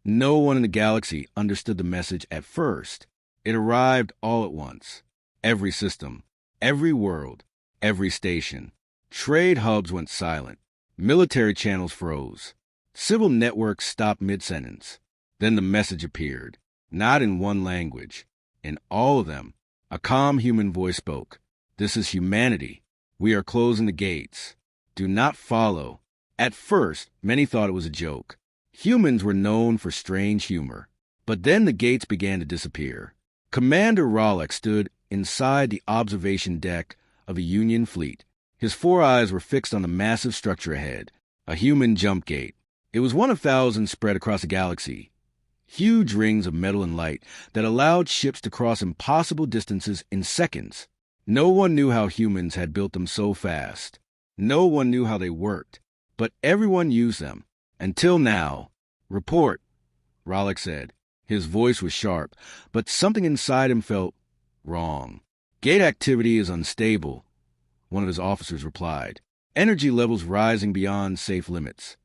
No one in the galaxy understood the message at first. It arrived all at once. Every system, every world, every station. Trade hubs went silent. Military channels froze. Civil networks stopped mid-sentence. Then the message appeared, not in one language. In all of them, a calm human voice spoke. This is humanity. We are closing the gates. Do not follow. At first, many thought it was a joke. Humans were known for strange humor. But then the gates began to disappear. Commander Raleigh stood inside the observation deck of a Union fleet. His 4 eyes were fixed on the massive structure ahead, a human jump gate. It was one of thousands spread across the galaxy. Huge rings of metal and light that allowed ships to cross impossible distances in seconds. No one knew how humans had built them so fast. No one knew how they worked, but everyone used them. Until now. Report, Raleigh said. His voice was sharp, but something inside him felt wrong. Gate activity is unstable, one of his officers replied. Energy levels rising beyond safe limits.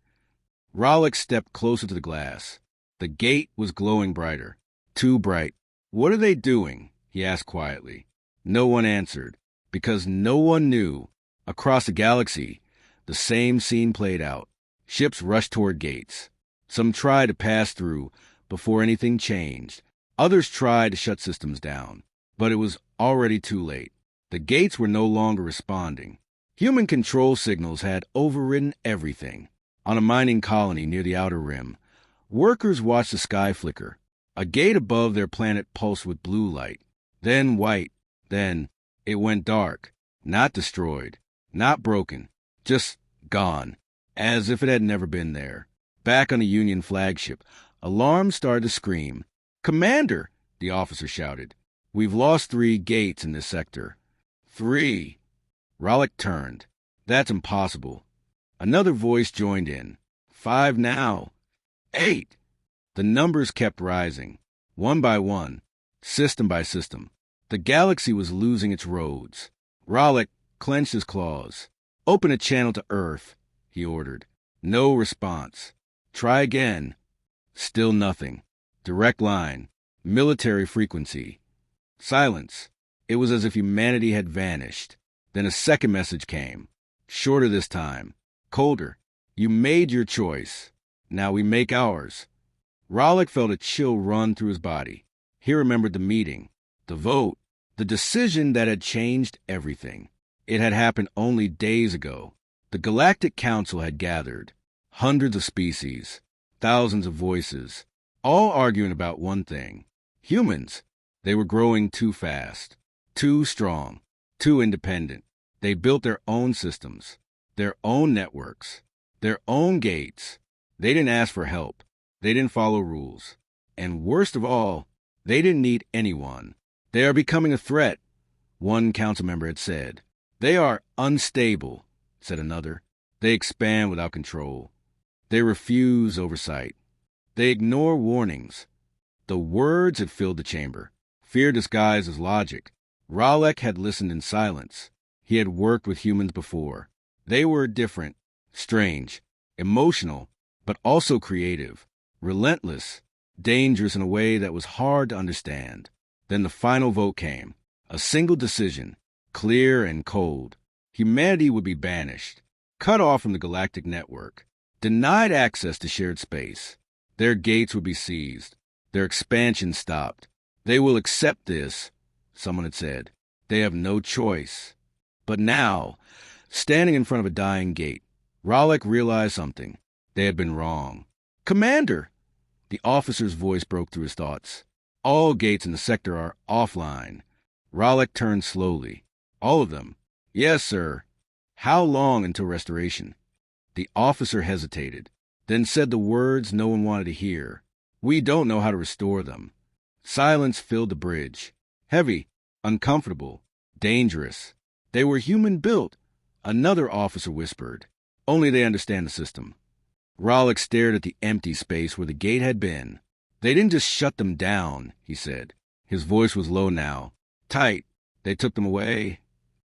Raleigh stepped closer to the glass. The gate was glowing brighter. Too bright. What are they doing? He asked quietly. No one answered, because no one knew. Across the galaxy, the same scene played out. Ships rushed toward gates. Some tried to pass through before anything changed. Others tried to shut systems down, but it was already too late. The gates were no longer responding. Human control signals had overridden everything. On a mining colony near the outer rim, workers watched the sky flicker. A gate above their planet pulsed with blue light, then white, then it went dark. Not destroyed, not broken, just gone, as if it had never been there. Back on the Union flagship, alarms started to scream. Commander, the officer shouted. We've lost 3 gates in this sector. 3. Raleigh turned. That's impossible. Another voice joined in. 5 now. 8. The numbers kept rising, one by one, system by system. The galaxy was losing its roads. Raleigh clenched his claws. Open a channel to Earth, he ordered. No response. Try again. Still nothing. Direct line. Military frequency. Silence. It was as if humanity had vanished. Then a second message came. Shorter this time. Colder. You made your choice. Now we make ours. Raleigh felt a chill run through his body. He remembered the meeting, the vote, the decision that had changed everything. It had happened only days ago. The Galactic Council had gathered. Hundreds of species, thousands of voices, all arguing about one thing. Humans. They were growing too fast, too strong, too independent. They built their own systems, their own networks, their own gates. They didn't ask for help. They didn't follow rules. And worst of all, they didn't need anyone. They are becoming a threat, one council member had said. They are unstable, said another. They expand without control. They refuse oversight. They ignore warnings. The words had filled the chamber. Fear disguised as logic. Raleigh had listened in silence. He had worked with humans before. They were different, strange, emotional, but also creative, relentless, dangerous in a way that was hard to understand. Then the final vote came. A single decision, clear and cold. Humanity would be banished, cut off from the galactic network, denied access to shared space. Their gates would be seized, their expansion stopped. They will accept this, someone had said. They have no choice. But now, standing in front of a dying gate, Raleigh realized something. They had been wrong. Commander! The officer's voice broke through his thoughts. All gates in the sector are offline. Raleigh turned slowly. All of them. Yes, sir. How long until restoration? The officer hesitated, then said the words no one wanted to hear. We don't know how to restore them. Silence filled the bridge. Heavy, uncomfortable, dangerous. They were human-built, another officer whispered. Only they understand the system. Raleigh stared at the empty space where the gate had been. They didn't just shut them down, he said. His voice was low now. Tight. They took them away.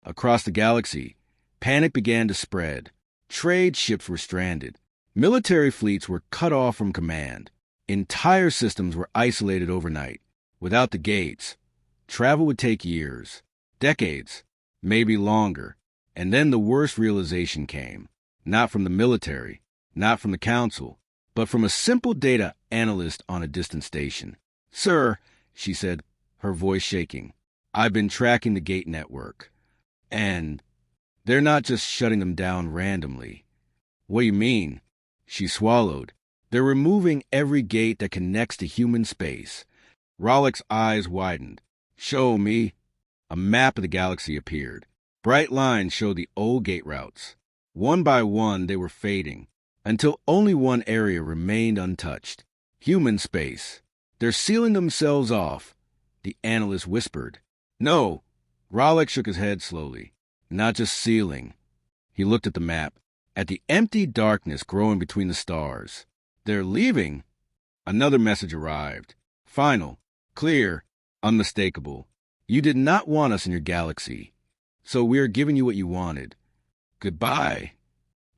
Across the galaxy, panic began to spread. Trade ships were stranded. Military fleets were cut off from command. Entire systems were isolated overnight. Without the gates, travel would take years, decades, maybe longer. And then the worst realization came. Not from the military, not from the council, but from a simple data analyst on a distant station. "Sir," she said, her voice shaking, "I've been tracking the gate network. And they're not just shutting them down randomly." "What do you mean?" She swallowed. "They're removing every gate that connects to human space." Rollick's eyes widened. "Show me." A map of the galaxy appeared. Bright lines showed the old gate routes. One by one, they were fading, until only one area remained untouched. Human space. "They're sealing themselves off," the analyst whispered. "No." Rollick shook his head slowly. "Not just sealing." He looked at the map, at the empty darkness growing between the stars. "They're leaving." Another message arrived. Final, clear, unmistakable. "You did not want us in your galaxy, so we are giving you what you wanted. Goodbye."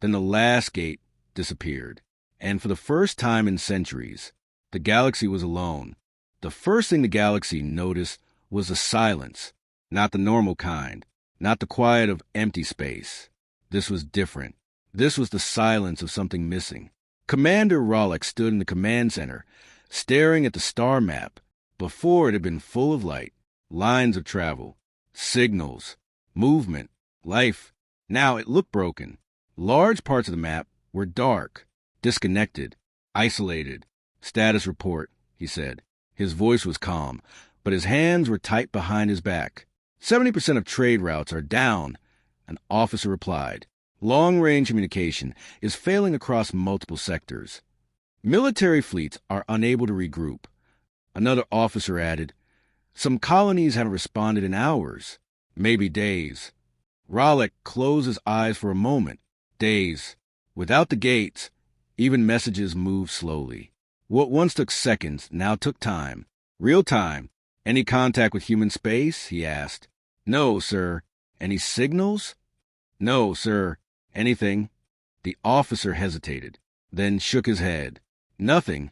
Then the last gate disappeared, and for the first time in centuries, the galaxy was alone. The first thing the galaxy noticed was the silence, not the normal kind, not the quiet of empty space. This was different. This was the silence of something missing. Commander Rollick stood in the command center, staring at the star map. Before it had been full of light, lines of travel, signals, movement, life. Now it looked broken. Large parts of the map were dark, disconnected, isolated. "Status report," he said. His voice was calm, but his hands were tight behind his back. 70% of trade routes are down," an officer replied. "Long-range communication is failing across multiple sectors. Military fleets are unable to regroup." Another officer added, "Some colonies haven't responded in hours, maybe days." Rollick closed his eyes for a moment. Days. Without the gates, even messages moved slowly. What once took seconds now took time. Real time. "Any contact with human space?" he asked. "No, sir." "Any signals?" "No, sir." "Anything?" The officer hesitated, then shook his head. "Nothing."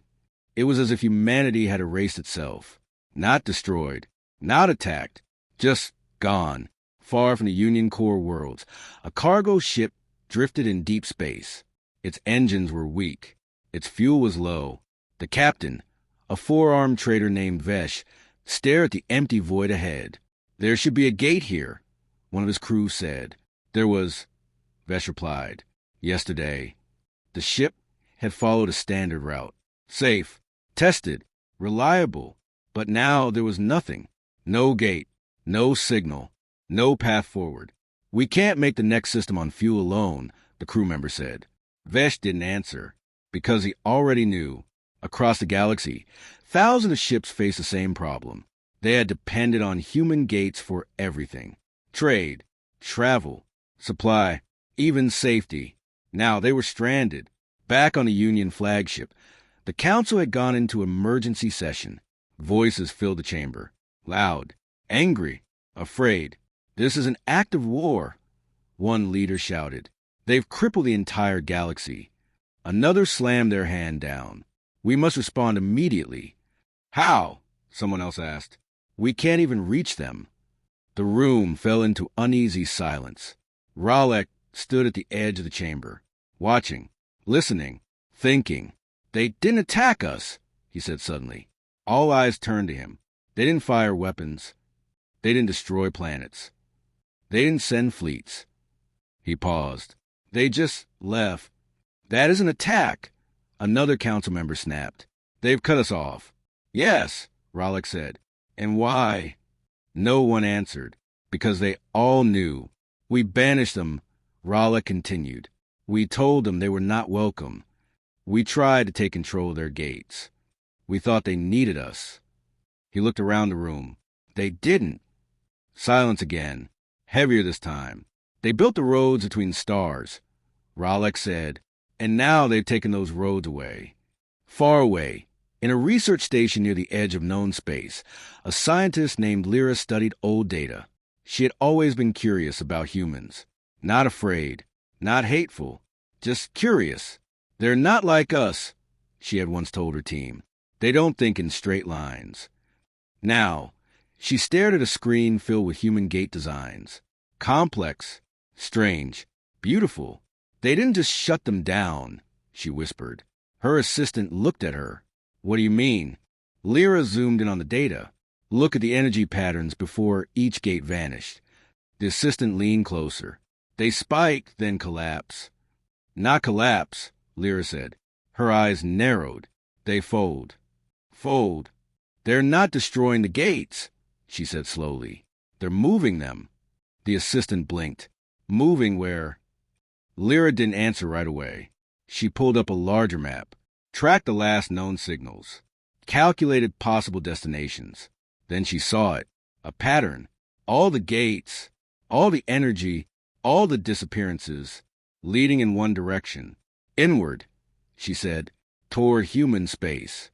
It was as if humanity had erased itself. Not destroyed, not attacked, just gone, far from the Union core worlds. A cargo ship drifted in deep space. Its engines were weak. Its fuel was low. The captain, a four-armed trader named Vesh, stared at the empty void ahead. "There should be a gate here," one of his crew said. "There was," Vesh replied. "Yesterday." The ship had followed a standard route. Safe, tested, reliable. But now there was nothing. No gate, no signal, no path forward. "We can't make the next system on fuel alone," the crew member said. Vesh didn't answer, because he already knew. Across the galaxy, thousands of ships faced the same problem. They had depended on human gates for everything. Trade, travel, supply, even safety. Now they were stranded, back on the Union flagship. The council had gone into emergency session. Voices filled the chamber. Loud, angry, afraid. "This is an act of war," one leader shouted. "They've crippled the entire galaxy." Another slammed their hand down. "We must respond immediately." "How?" someone else asked. "We can't even reach them." The room fell into uneasy silence. Rollick stood at the edge of the chamber, watching, listening, thinking. "They didn't attack us," he said suddenly. All eyes turned to him. They didn't fire weapons. They didn't destroy planets. They didn't send fleets. He paused. "They just left." "That is an attack," another council member snapped. "They've cut us off." "Yes," Rollick said. "And why?" No one answered, because they all knew. "We banished them," Rollick continued. "We told them they were not welcome. We tried to take control of their gates. We thought they needed us." He looked around the room. "They didn't." Silence again, heavier this time. "They built the roads between stars," Rollick said, "and now they've taken those roads away. Far away, in a research station near the edge of known space, a scientist named Lyra studied old data. She had always been curious about humans. Not afraid, not hateful, just curious. "They're not like us," she had once told her team. They don't think in straight lines. Now, she stared at a screen filled with human gate designs. Complex, strange, beautiful. They didn't just shut them down, she whispered. Her assistant looked at her. What do you mean? Lyra zoomed in on the data. Look at the energy patterns before each gate vanished. The assistant leaned closer. They spike, then collapse. Not collapse, Lyra said. Her eyes narrowed. They fold. Fold. They're not destroying the gates, she said slowly. They're moving them. The assistant blinked. Moving where? Lyra didn't answer right away. She pulled up a larger map, tracked the last known signals, calculated possible destinations. Then she saw it. A pattern. All the gates, all the energy, all the disappearances, leading in one direction. Inward, she said, toward human space.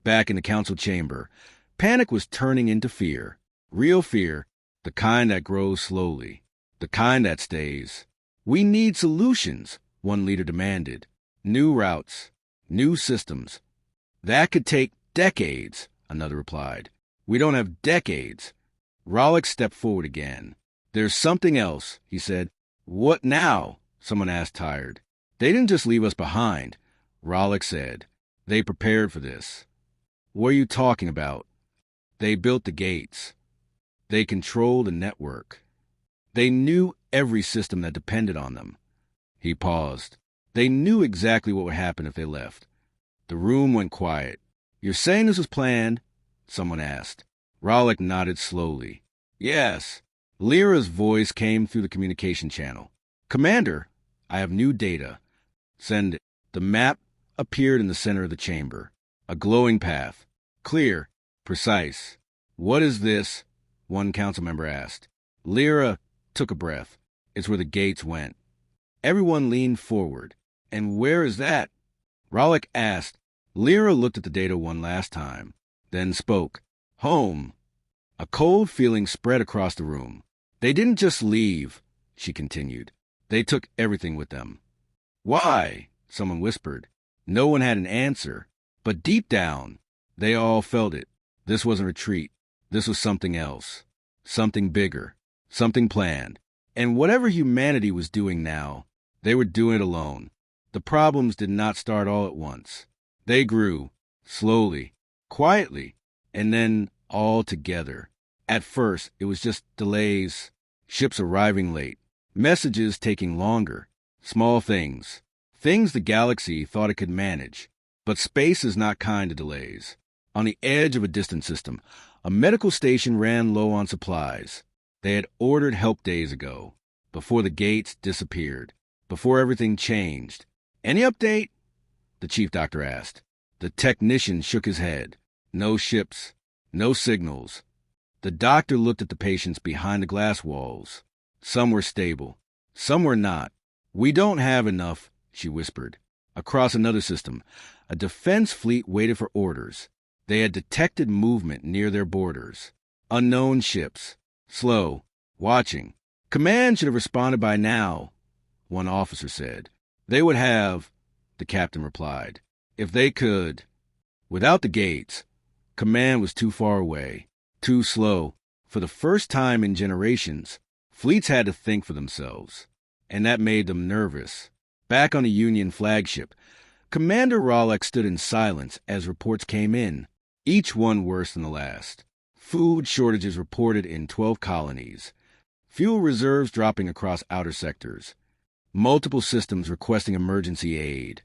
Back in the council chamber, panic was turning into fear. Real fear, the kind that grows slowly, the kind that stays. We need solutions, one leader demanded. New routes, new systems. That could take decades, another replied. We don't have decades. Rollick stepped forward again. There's something else, he said. What now? Someone asked, tired. They didn't just leave us behind, Rollick said. They prepared for this. What are you talking about? They built the gates. They controlled the network. They knew every system that depended on them. He paused. They knew exactly what would happen if they left. The room went quiet. You're saying this was planned? Someone asked. Rollick nodded slowly. Yes. Lyra's voice came through the communication channel. Commander, I have new data. Send it. The map appeared in the center of the chamber. A glowing path. Clear. Precise. What is this? One council member asked. Lyra took a breath. It's where the gates went. Everyone leaned forward. And where is that? Rollick asked. Lyra looked at the data one last time, then spoke. Home. A cold feeling spread across the room. They didn't just leave, she continued. They took everything with them. Why? Someone whispered. No one had an answer, but deep down, they all felt it. This wasn't retreat. This was something else. Something bigger. Something planned. And whatever humanity was doing now, they were doing it alone. The problems did not start all at once. They grew, slowly, quietly, and then all together. At first, it was just delays, ships arriving late, messages taking longer, small things, things the galaxy thought it could manage. But space is not kind to delays. On the edge of a distant system, a medical station ran low on supplies. They had ordered help days ago, before the gates disappeared, before everything changed. Any update? The chief doctor asked. The technician shook his head. No ships, no signals. The doctor looked at the patients behind the glass walls. Some were stable, some were not. We don't have enough, she whispered. Across another system, a defense fleet waited for orders. They had detected movement near their borders. Unknown ships. Slow. Watching. Command should have responded by now, one officer said. They would have, the captain replied, if they could. Without the gates, command was too far away, too slow. For the first time in generations, fleets had to think for themselves, and that made them nervous. Back on the Union flagship, Commander Rollick stood in silence as reports came in, each one worse than the last. Food shortages reported in 12 colonies, fuel reserves dropping across outer sectors, multiple systems requesting emergency aid.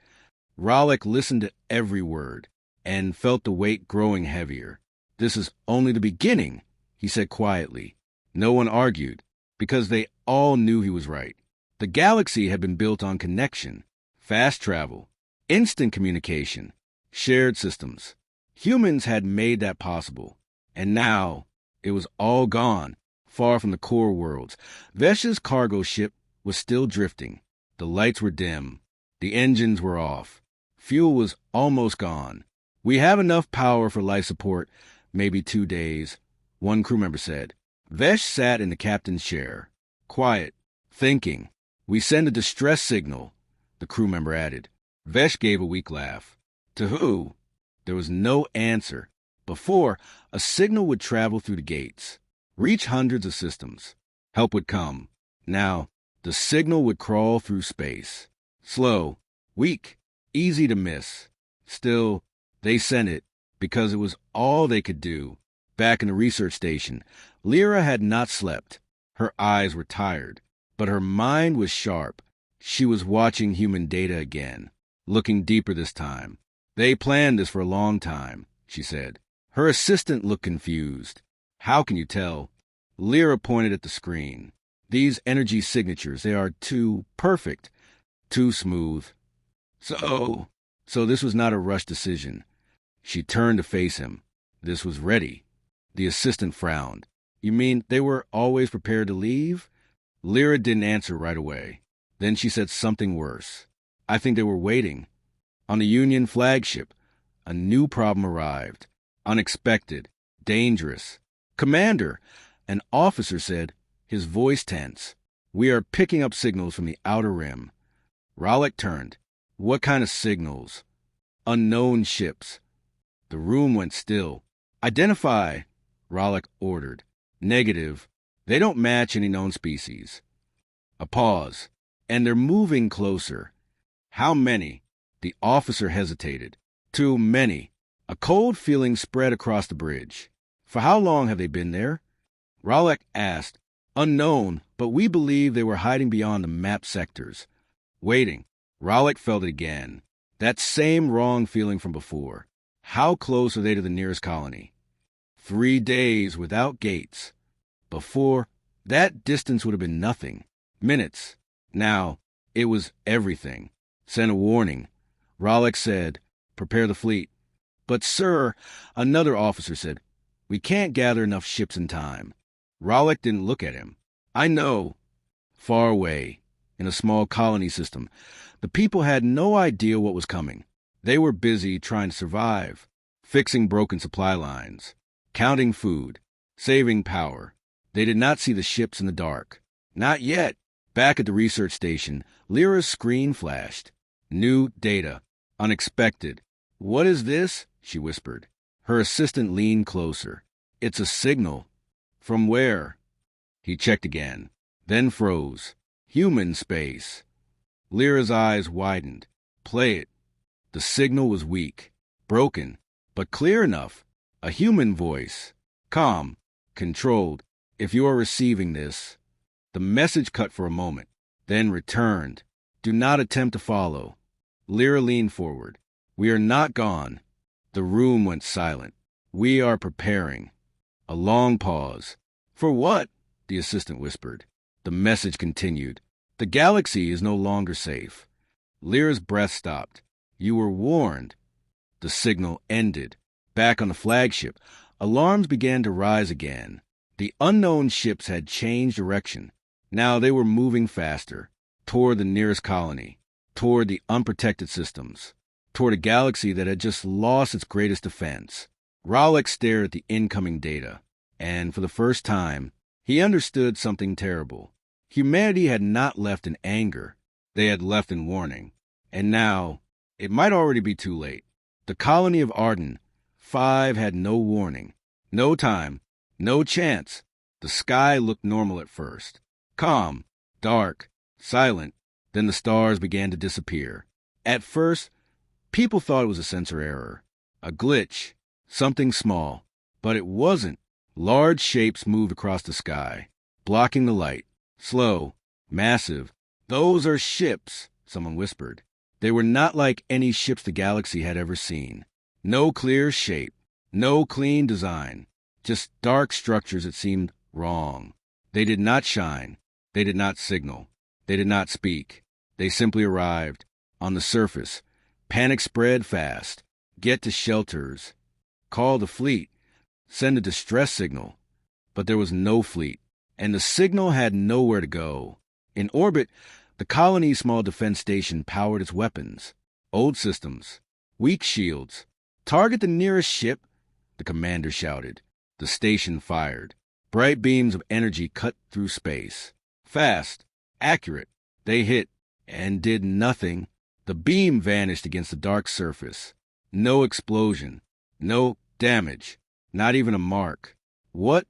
Rollick listened to every word and felt the weight growing heavier. This is only the beginning, he said quietly. No one argued, because they all knew he was right. The galaxy had been built on connection, fast travel, instant communication, shared systems. Humans had made that possible, and now it was all gone, far from the core worlds. Vesh's cargo ship was still drifting. The lights were dim. The engines were off. Fuel was almost gone. We have enough power for life support, maybe 2 days, one crew member said. Vesh sat in the captain's chair, quiet, thinking. We send a distress signal, the crew member added. Vesh gave a weak laugh. To who? There was no answer. Before, a signal would travel through the gates, reach hundreds of systems. Help would come. Now, the signal would crawl through space. Slow, weak, easy to miss. Still, they sent it because it was all they could do. Back in the research station, Lyra had not slept. Her eyes were tired, but her mind was sharp. She was watching human data again, looking deeper this time. They planned this for a long time, she said. Her assistant looked confused. How can you tell? Lyra pointed at the screen. These energy signatures, they are too perfect, too smooth. So this was not a rushed decision. She turned to face him. This was ready. The assistant frowned. You mean they were always prepared to leave? Lyra didn't answer right away. Then she said something worse. I think they were waiting. On the Union flagship, a new problem arrived. Unexpected. Dangerous. Commander, an officer said, his voice tense. We are picking up signals from the outer rim. Rallick turned. What kind of signals? Unknown ships. The room went still. Identify, Rallick ordered. Negative. They don't match any known species. A pause. And they're moving closer. How many? The officer hesitated. Too many. A cold feeling spread across the bridge. For how long have they been there? Rallick asked. Unknown, but we believe they were hiding beyond the mapped sectors. Waiting. Rallick felt it again. That same wrong feeling from before. How close are they to the nearest colony? 3 days without gates. Before, that distance would have been nothing. Minutes. Now, it was everything. Sent a warning. Rallick said, prepare the fleet. But, sir, another officer said, we can't gather enough ships in time. Rallick didn't look at him. I know. Far away, in a small colony system, the people had no idea what was coming. They were busy trying to survive, fixing broken supply lines, counting food, saving power. They did not see the ships in the dark. Not yet. Back at the research station, Lyra's screen flashed. New data. Unexpected. What is this? She whispered. Her assistant leaned closer. It's a signal. From where? He checked again, then froze. Human space. Lyra's eyes widened. Play it. The signal was weak, broken, but clear enough. A human voice. Calm, controlled. If you are receiving this. The message cut for a moment, then returned. Do not attempt to follow. Lyra leaned forward. We are not gone. The room went silent. We are preparing. A long pause. For what? The assistant whispered. The message continued. The galaxy is no longer safe. Lyra's breath stopped. You were warned. The signal ended. Back on the flagship, alarms began to rise again. The unknown ships had changed direction. Now they were moving faster, toward the nearest colony, toward the unprotected systems, toward a galaxy that had just lost its greatest defense. Rallick stared at the incoming data, and for the first time, he understood something terrible. Humanity had not left in anger. They had left in warning. And now, it might already be too late. The colony of Ardan Five had no warning, no time, no chance. The sky looked normal at first. Calm, dark, silent. Then the stars began to disappear. At first, people thought it was a sensor error, a glitch, something small. But it wasn't. Large shapes moved across the sky, blocking the light. Slow, massive. Those are ships, someone whispered. They were not like any ships the galaxy had ever seen. No clear shape, no clean design, just dark structures that seemed wrong. They did not shine. They did not signal. They did not speak. They simply arrived. On the surface, panic spread fast. Get to shelters. Call the fleet. Send a distress signal. But there was no fleet, and the signal had nowhere to go. In orbit, the colony's small defense station powered its weapons. Old systems. Weak shields. Target the nearest ship, the commander shouted. The station fired. Bright beams of energy cut through space. Fast. Accurate. They hit and did nothing. The beam vanished against the dark surface. No explosion. No damage. Not even a mark. What?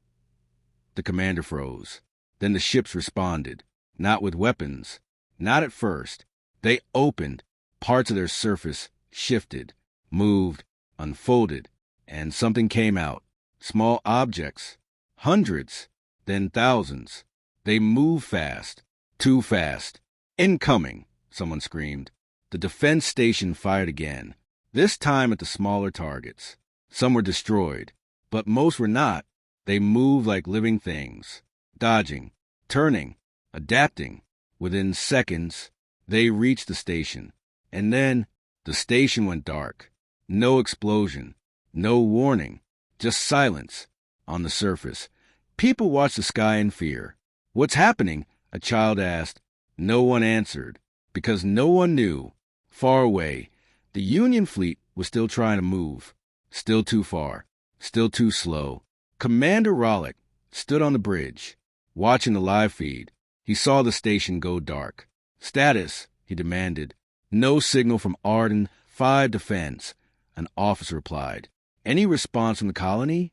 The commander froze. Then the ships responded. Not with weapons. Not at first. They opened. Parts of their surface shifted, moved, unfolded, and something came out. Small objects. Hundreds. Then thousands. They moved fast. Too fast. Incoming, someone screamed. The defense station fired again, this time at the smaller targets. Some were destroyed, but most were not. They moved like living things, dodging, turning, adapting. Within seconds, they reached the station. And then the station went dark. No explosion, no warning, just silence. On the surface, people watched the sky in fear. What's happening? A child asked. No one answered, because no one knew. Far away, the Union fleet was still trying to move. Still too far, still too slow. Commander Rollick stood on the bridge, watching the live feed. He saw the station go dark. Status, he demanded. No signal from Ardan Five defense, an officer replied. Any response from the colony?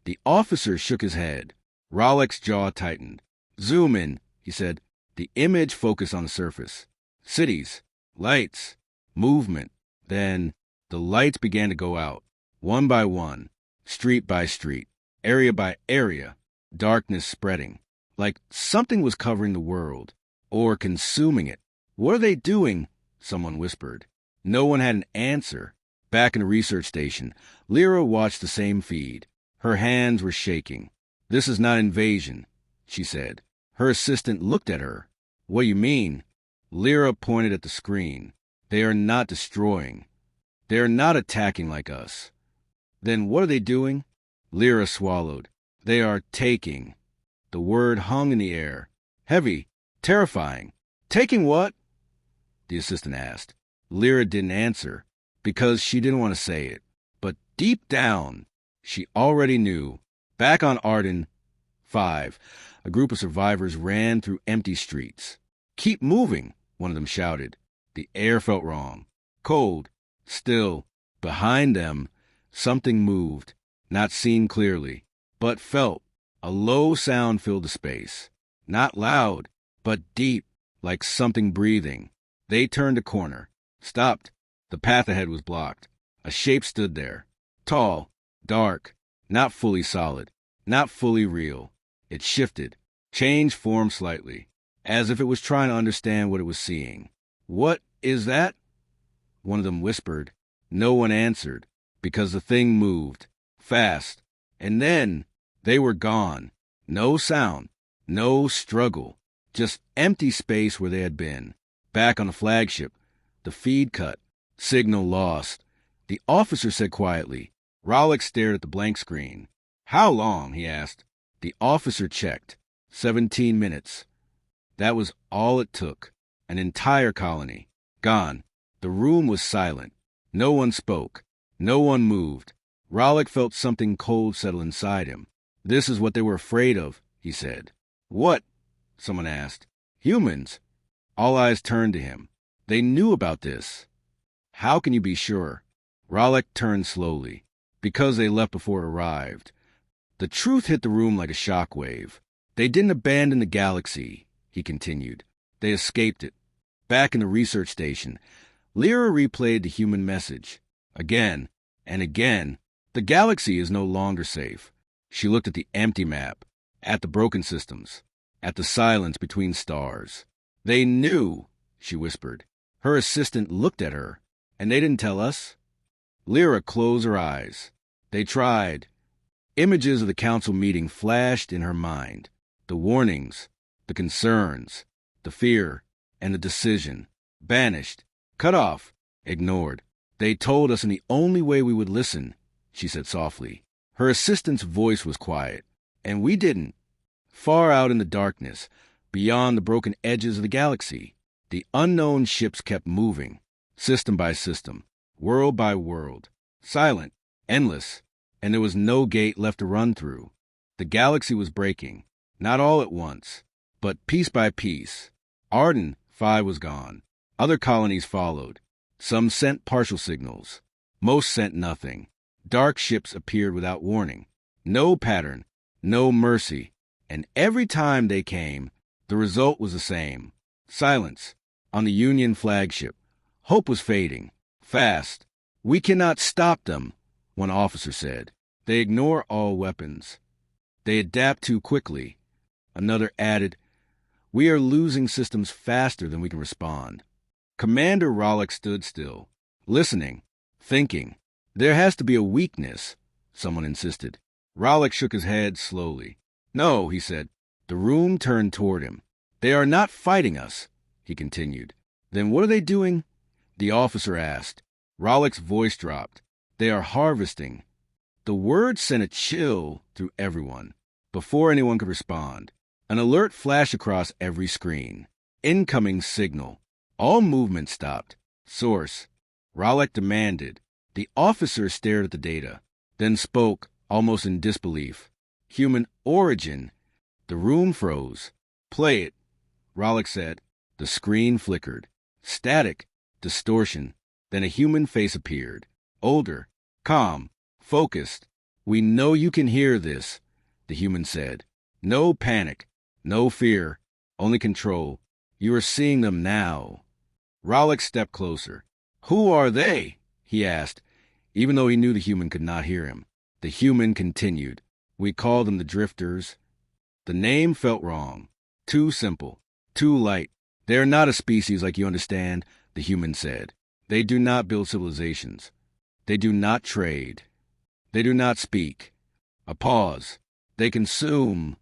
The officer shook his head. Rollick's jaw tightened. Zoom in, he said. The image focused on the surface. Cities, lights, movement. Then the lights began to go out, one by one, street by street, area by area, darkness spreading, like something was covering the world, or consuming it. What are they doing? Someone whispered. No one had an answer. Back in the research station, Lyra watched the same feed. Her hands were shaking. This is not invasion, she said. Her assistant looked at her. What do you mean? Lyra pointed at the screen. They are not destroying. They are not attacking like us. Then what are they doing? Lyra swallowed. They are taking. The word hung in the air. Heavy. Terrifying. Taking what? The assistant asked. Lyra didn't answer, because she didn't want to say it. But deep down, she already knew. Back on Ardan Five, a group of survivors ran through empty streets. Keep moving, one of them shouted. The air felt wrong. Cold. Still. Behind them, something moved, not seen clearly, but felt. A low sound filled the space. Not loud, but deep, like something breathing. They turned a corner. Stopped. The path ahead was blocked. A shape stood there. Tall. Dark. Not fully solid. Not fully real. It shifted. Changed form slightly, as if it was trying to understand what it was seeing. What is that? One of them whispered. No one answered, because the thing moved. Fast. And then they were gone. No sound. No struggle. Just empty space where they had been. Back on the flagship. The feed cut. Signal lost. The officer said quietly. Rollick stared at the blank screen. How long? He asked. The officer checked. 17 minutes. That was all it took. An entire colony. Gone. The room was silent. No one spoke. No one moved. Rollick felt something cold settle inside him. This is what they were afraid of, he said. What? Someone asked. Humans. All eyes turned to him. They knew about this. How can you be sure? Rollick turned slowly. Because they left before it arrived. The truth hit the room like a shockwave. They didn't abandon the galaxy, he continued. They escaped it. Back in the research station, Lyra replayed the human message. Again and again. The galaxy is no longer safe. She looked at the empty map, at the broken systems, at the silence between stars. They knew, she whispered. Her assistant looked at her. And they didn't tell us? Lyra closed her eyes. They tried. Images of the council meeting flashed in her mind. The warnings, the concerns, the fear, and the decision. Banished, cut off, ignored. They told us in the only way we would listen, she said softly. Her assistant's voice was quiet, and we didn't. Far out in the darkness, beyond the broken edges of the galaxy, the unknown ships kept moving, system by system, world by world, silent, endless, and there was no gate left to run through. The galaxy was breaking, not all at once, but piece by piece. Ardan Five was gone. Other colonies followed. Some sent partial signals. Most sent nothing. Dark ships appeared without warning. No pattern, no mercy. And every time they came, the result was the same. Silence. On the Union flagship. Hope was fading. Fast. "We cannot stop them," one officer said. "They ignore all weapons. They adapt too quickly." Another added, "We are losing systems faster than we can respond." Commander Rollick stood still, listening, thinking. "There has to be a weakness," someone insisted. Rollick shook his head slowly. "No," he said. The room turned toward him. "They are not fighting us," he continued. "Then what are they doing?" the officer asked. Rollick's voice dropped. "They are harvesting." The word sent a chill through everyone. Before anyone could respond, an alert flashed across every screen. Incoming signal. All movement stopped. Source. Rollick demanded. The officer stared at the data, then spoke, almost in disbelief. "Human origin." The room froze. "Play it," Rollick said. The screen flickered. Static. Distortion. Then a human face appeared. Older. Calm. Focused. "We know you can hear this," the human said. "No panic. No fear. Only control. You are seeing them now." Rollick stepped closer. "Who are they?" he asked, even though he knew the human could not hear him. The human continued. "We call them the drifters." The name felt wrong. Too simple. Too light. "They are not a species like you understand," the human said. "They do not build civilizations. They do not trade. They do not speak." A pause. "They consume."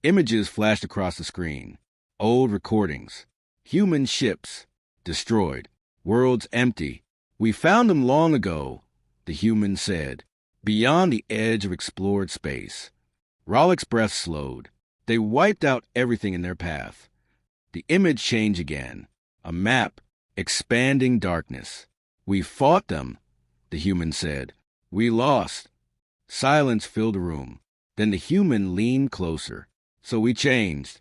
Images flashed across the screen. Old recordings. Human ships. Destroyed. Worlds empty. "We found them long ago," the human said. "Beyond the edge of explored space." Rollick's breath slowed. They wiped out everything in their path. The image changed again. A map. Expanding darkness. "We fought them," the human said. "We lost." Silence filled the room. Then the human leaned closer. "So we changed."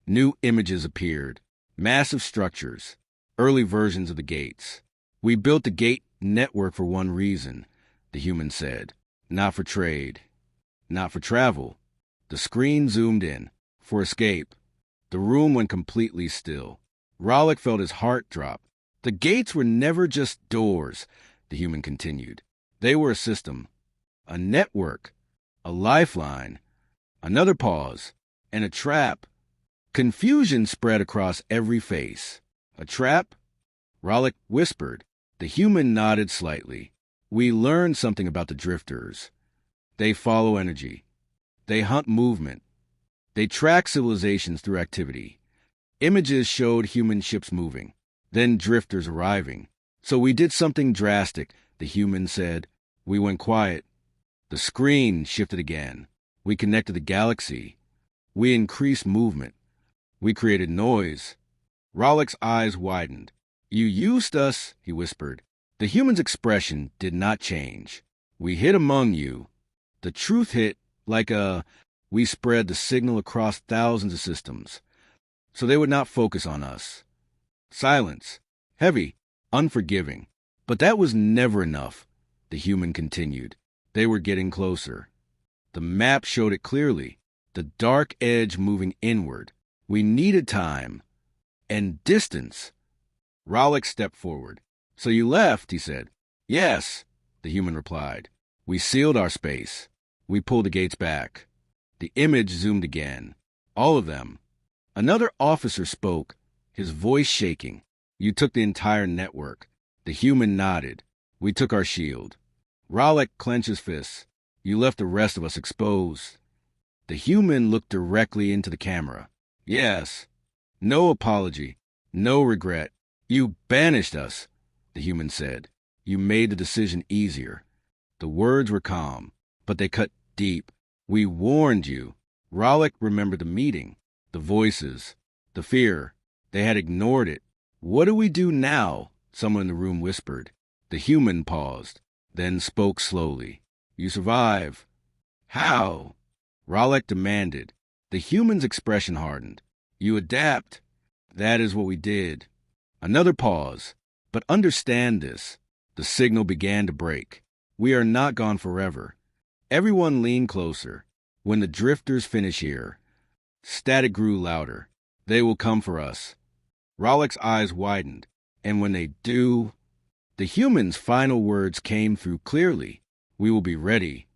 New images appeared. Massive structures. Early versions of the gates. "We built the gate network for one reason," the human said. "Not for trade. Not for travel." The screen zoomed in. For escape. The room went completely still. Rollick felt his heart drop. "The gates were never just doors," the human continued. "They were a system. A network. A lifeline." Another pause. "And a trap." Confusion spread across every face. "A trap?" Rollick whispered. The human nodded slightly. "We learned something about the drifters. They follow energy. They hunt movement. They track civilizations through activity. Images showed human ships moving, then drifters arriving. So we did something drastic," the human said. "We went quiet. The screen shifted again. We connected the galaxy. We increased movement. We created noise." Rollick's eyes widened. "You used us," he whispered. The human's expression did not change. "We hid among you. The truth hit like a... We spread the signal across thousands of systems, so they would not focus on us." Silence. Heavy. Unforgiving. "But that was never enough," the human continued. "They were getting closer. The map showed it clearly. The dark edge moving inward. We needed time. And distance." Rollick stepped forward. "So you left," he said. "Yes," the human replied. "We sealed our space. We pulled the gates back." The image zoomed again. All of them. Another officer spoke, his voice shaking. "You took the entire network." The human nodded. "We took our shield." Rollick clenched his fists. "You left the rest of us exposed." The human looked directly into the camera. "Yes." No apology. No regret. "You banished us," the human said. "You made the decision easier." The words were calm, but they cut deep. "We warned you." Rollick remembered the meeting, the voices, the fear. They had ignored it. "What do we do now?" someone in the room whispered. The human paused, then spoke slowly. "You survive." "How?" Rollick demanded. The human's expression hardened. "You adapt." "That is what we did." Another pause. "But understand this. The signal began to break. We are not gone forever. Everyone leaned closer. When the drifters finish here, static grew louder. They will come for us. Rollick's eyes widened, and when they do, the human's final words came through clearly. We will be ready.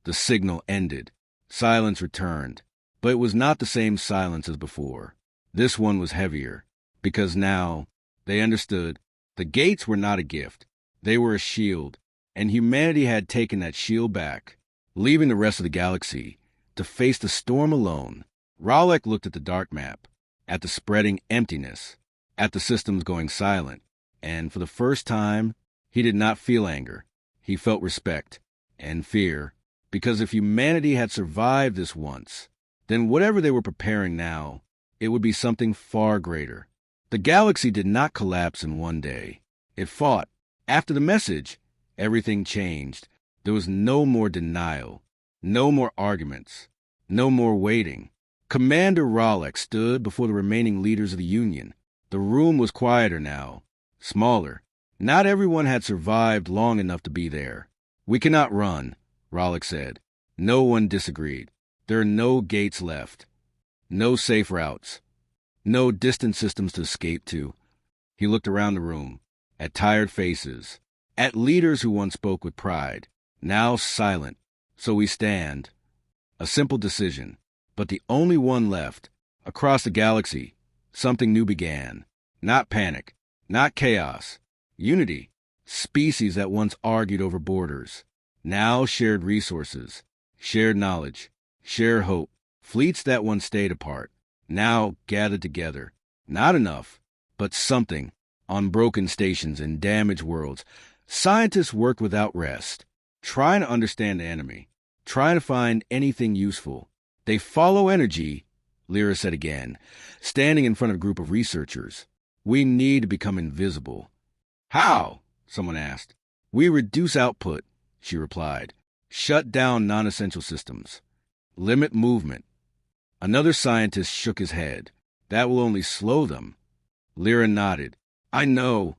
The signal ended. Silence returned, but it was not the same silence as before. This one was heavier, because now they understood the gates were not a gift. They were a shield, and humanity had taken that shield back, leaving the rest of the galaxy to face the storm alone. Rollick looked at the dark map, at the spreading emptiness, at the systems going silent, and for the first time, he did not feel anger. He felt respect and fear, because if humanity had survived this once, then whatever they were preparing now, it would be something far greater. The galaxy did not collapse in one day. It fought. After the message, everything changed. There was no more denial, no more arguments, no more waiting. Commander Rollick stood before the remaining leaders of the Union. The room was quieter now, smaller. Not everyone had survived long enough to be there. We cannot run, Rollick said. No one disagreed. There are no gates left, no safe routes, no distant systems to escape to. He looked around the room, at tired faces, at leaders who once spoke with pride, now silent. So we stand. A simple decision, but the only one left. Across the galaxy, something new began. Not panic, not chaos. Unity. Species that once argued over borders, now shared resources, shared knowledge, shared hope. Fleets that once stayed apart, now gathered together. Not enough, but something. On broken stations in damaged worlds, scientists work without rest, trying to understand the enemy, trying to find anything useful. They follow energy, Lyra said again, standing in front of a group of researchers. We need to become invisible. How? Someone asked. We reduce output, she replied. Shut down non-essential systems. Limit movement. Another scientist shook his head. That will only slow them. Lyra nodded. I know.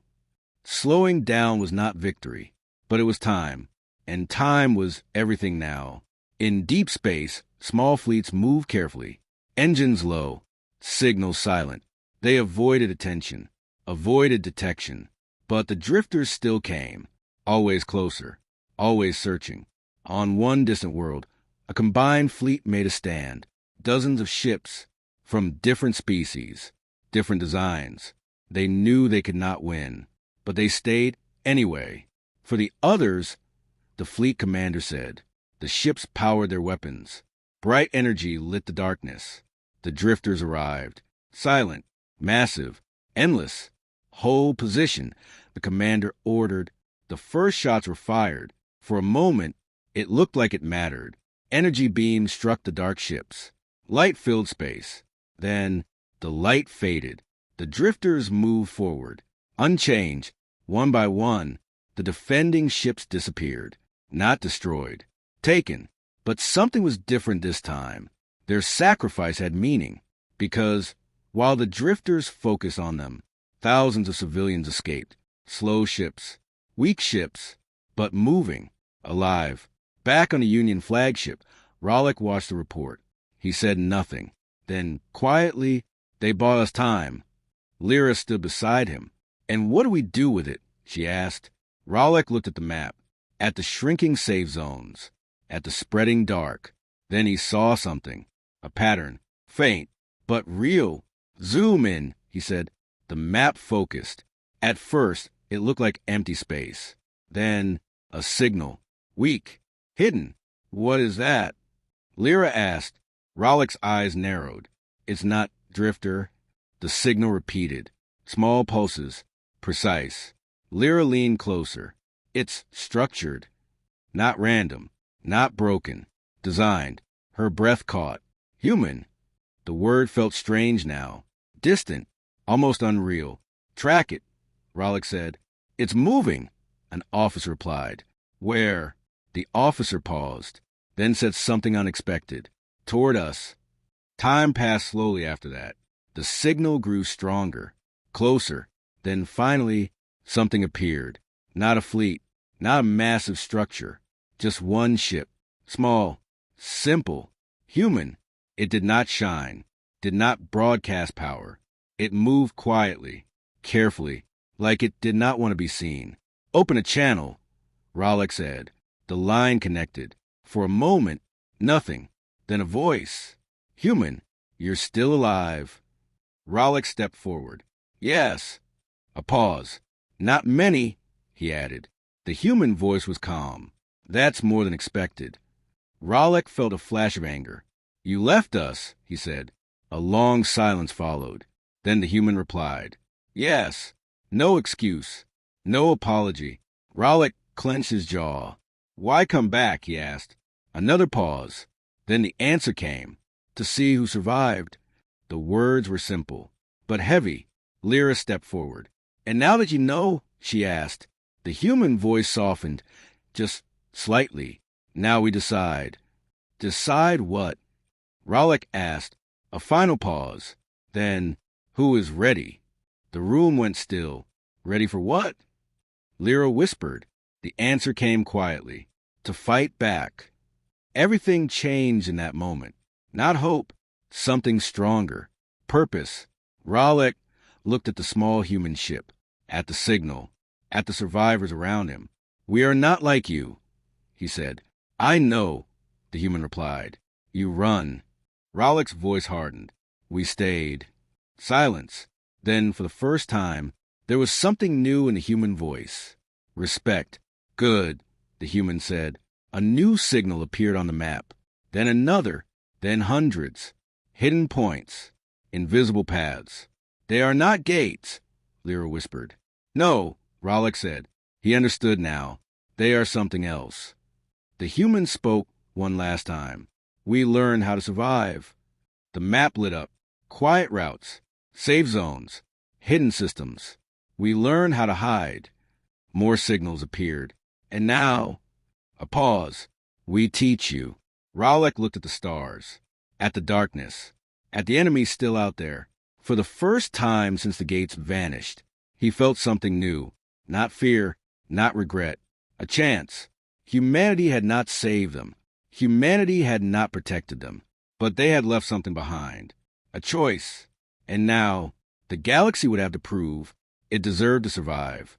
Slowing down was not victory, but it was time. And time was everything now. In deep space, small fleets moved carefully. Engines low. Signals silent. They avoided attention. Avoided detection. But the drifters still came. Always closer. Always searching. On one distant world, a combined fleet made a stand. Dozens of ships from different species, different designs. They knew they could not win, but they stayed anyway. For the others, the fleet commander said, the ships powered their weapons. Bright energy lit the darkness. The drifters arrived. Silent, massive, endless. Hold position, the commander ordered. The first shots were fired. For a moment, it looked like it mattered. Energy beams struck the dark ships. Light filled space. Then the light faded. The drifters moved forward. Unchanged, one by one, the defending ships disappeared. Not destroyed. Taken. But something was different this time. Their sacrifice had meaning. Because, while the drifters focused on them, thousands of civilians escaped. Slow ships. Weak ships. But moving. Alive. Back on the Union flagship, Rollick watched the report. He said nothing. Then, quietly, they bought us time. Lyra stood beside him. And what do we do with it? She asked. Rollick looked at the map, at the shrinking safe zones, at the spreading dark. Then he saw something. A pattern. Faint, but real. Zoom in, he said. The map focused. At first, it looked like empty space. Then, a signal. Weak. Hidden. What is that? Lyra asked. Rollick's eyes narrowed. It's not drifter. The signal repeated. Small pulses. Precise. Lyra leaned closer. It's structured. Not random. Not broken. Designed. Her breath caught. Human. The word felt strange now. Distant. Almost unreal. Track it, Rollick said. It's moving, an officer replied. Where? The officer paused, then said something unexpected. Toward us. Time passed slowly after that. The signal grew stronger, closer. Then finally, something appeared. Not a fleet, not a massive structure, just one ship. Small, simple, human. It did not shine, did not broadcast power. It moved quietly, carefully, like it did not want to be seen. Open a channel, Raleigh said. The line connected. For a moment, nothing. Then a voice. Human, you're still alive. Raleigh stepped forward. Yes. A pause. Not many, he added. The human voice was calm. That's more than expected. Raleigh felt a flash of anger. You left us, he said. A long silence followed. Then the human replied. Yes. No excuse. No apology. Raleigh clenched his jaw. Why come back, he asked. Another pause. Then the answer came. To see who survived. The words were simple, but heavy. Lyra stepped forward. And now that you know, she asked. The human voice softened, just slightly. Now we decide. Decide what? Raleigh asked. A final pause. Then, who is ready? The room went still. Ready for what? Lyra whispered. The answer came quietly. To fight back. Everything changed in that moment. Not hope, something stronger. Purpose. Raleigh looked at the small human ship, at the signal, at the survivors around him. We are not like you, he said. I know, the human replied. You run. Raleigh's voice hardened. We stayed. Silence. Then, for the first time, there was something new in the human voice. Respect. Good, the human said. A new signal appeared on the map. Then another. Then hundreds. Hidden points. Invisible paths. They are not gates, Lyra whispered. No, Raleigh said. He understood now. They are something else. The human spoke one last time. We learned how to survive. The map lit up. Quiet routes. Safe zones. Hidden systems. We learned how to hide. More signals appeared. And now, a pause. We teach you. Raleigh looked at the stars, at the darkness, at the enemy still out there. For the first time since the gates vanished, he felt something new. Not fear, not regret. A chance. Humanity had not saved them. Humanity had not protected them. But they had left something behind. A choice. And now, the galaxy would have to prove it deserved to survive.